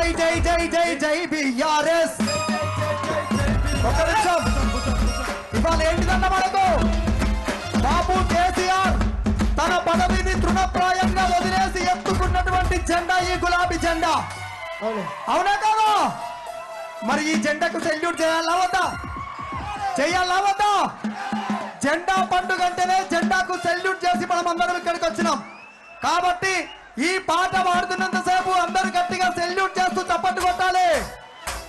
జై జై జై జై జై బిఆర్ఎస్. ఒక నిమిషం, ఇవాళ ఏంటిదన్న మనకు బాబు కేసీఆర్ తన పదవిని తృణప్రాయంగా వదిలేసి ఎత్తుకున్నటువంటి జెండా ఈ గులాబీ జెండా. అవునా కాదా? మరి ఈ జెండాకు సెల్యూట్ చేయాలా వద్దా? చేయాలా వద్దా? జెండా పండుగ అంటేనే జెండాకు సెల్యూట్ చేసి మనం అందరం ఇక్కడికి వచ్చినాం కాబట్టి ఈ పాట పాడుతున్నంతసేపు అందరూ గట్టిగా సెల్యూట్ చేస్తూ చప్పట్లు కొట్టాలి.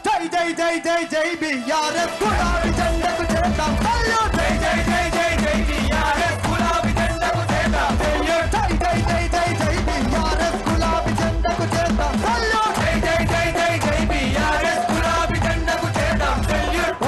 జై జై జై జై జై బిఆర్ఎస్ గులాబీ జెండాకు చేద్దాం సెల్యూట్. జై జై జై జై జై బిఆర్ఎస్ గులాబీ జెండాకు చేద్దాం సెల్యూట్. జై జై జై జై జై బిఆర్ఎస్ గులాబీ జెండాకు చేద్దాం సెల్యూట్. జై జై జై జై జై బిఆర్ఎస్ గులాబీ జెండాకు చేద్దాం సెల్యూట్.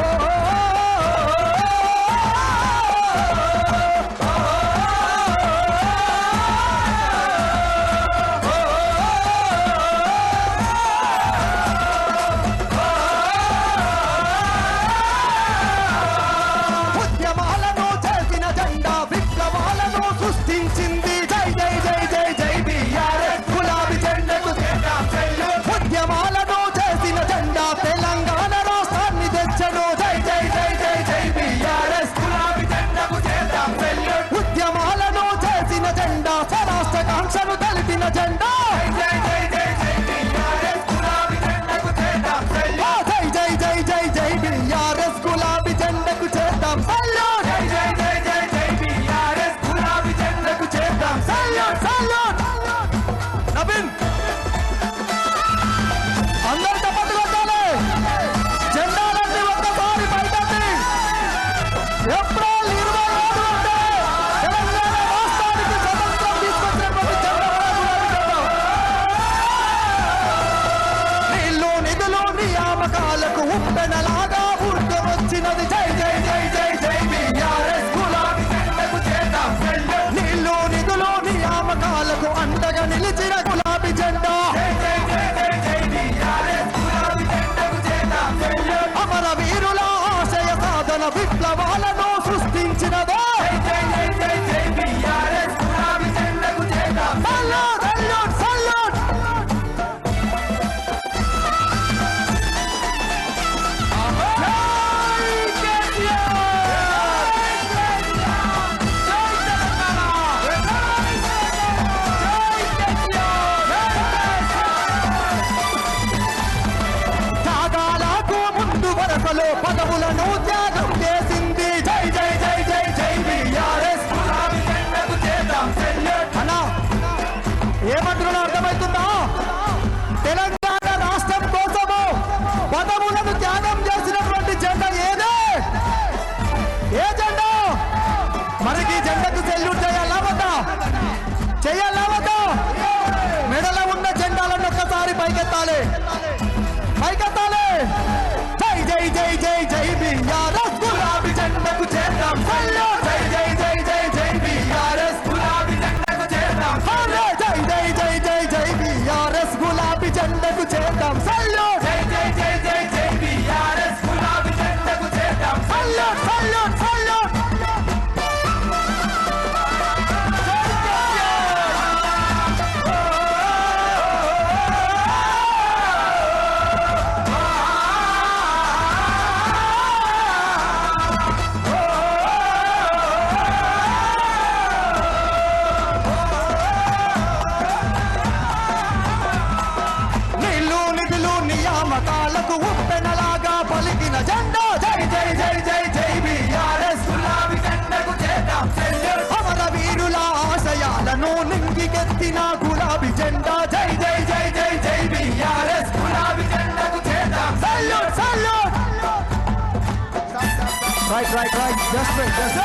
తెలిపిన జెండా జై జై జై జై బిఆర్ఎస్ గులాబీ జెండాకు చేద్దాం సెల్యూట్. జై జై జై జై జై బిఆర్ఎస్ గులాబీ జెండాకు చేద్దాం సెల్యూట్. జై జై జై జై జై బిఆర్ఎస్ గులాబీ జెండాకు చేద్దాం సెల్యూట్. సెల్యూట్. నవీన్ అందరూ చప్పట్లు కొట్టాలి. జెండాలన్నీ ఒక్కసారి పైకెత్తి. ఏప్రిల్ 27 అంటే తెలంగాణ రాష్ట్రానికి స్వతంత్రం తీసుకొచ్చినటువంటి జెండా గులాబీ జెండా. నీళ్లు నిధులు నియామకాలకు ఉప్పెనలాగా ఊర్పు వచ్చినది. జై జై జై జై జై బిఆర్ఎస్ గులాబీ జెండాకు చేద్దాం సెల్యూట్. నీళ్లు నిధులు నియామకాలకు అండగా నిలిచిన గులాబీ జెండా. జై జై జై జై జై బిఆర్ఎస్ గులాబీ జెండాకు చేద్దాం సెల్యూట్. అమర వీరుల ఆశయ సాధన విప్లవాలను సృష్టించినదో. జై జై జై జై బిఆర్ఎస్ గులాబీ జెండాకు చేద్దాం సెల్యూట్. సెల్యూట్. సెల్యూట్. త్యాగాలకు ముందు వరసలో పదవులను త్యాగం చేసింది. జై జై జై జై జై బిఆర్ఎస్ గులాబీ జెండాకు చేద్దాం సెల్యూట్. అన్నా ఏమంటున్నా అర్థమవుతుందా? తెలంగాణ రాష్ట్రం కోసము పదవులను త్యాగం చేసినటువంటి జెండా ఏదే? ఏ జెండా? మనకి జెండాకు సెల్యూట్ చేయాలా వద్దా? చేయాలా వద్దా? మెడలో ఉన్న జెండాలను ఒక్కసారి పైకెత్తాలి. పైకెత్తాలి. జై జై జై జై జై బిఆర్ఎస్ గులాబీ జెండాకు చేద్దాం సెల్యూట్. జై జై జై జై జై బిఆర్ఎస్ గులాబీ జెండాకు చేద్దాం సెల్యూట్. జై జై జై జై జై బిఆర్ఎస్ గులాబీ జెండాకు చేద్దాం సెల్యూట్. జై జై జై జై జై బిఆర్ఎస్ గులాబీ జెండాకు చేద్దాం సెల్యూట్. సెల్యూట్. సెల్యూట్. నీళ్లు నిధులు నియామకాలకు ఉప్పెనలాగా పలికిన జెండా. జై జై జై జై జై బిఆర్ఎస్ గులాబీ జెండాకు చేద్దాం సెల్యూట్. అమర వీరుల ఆశయాలను నింగికెత్తిన గులాబీ జెండా. జై జై జై జై జై బిఆర్ఎస్ గులాబీ జెండాకు చేద్దాం salute. Salute. Right right right. Just wait. Just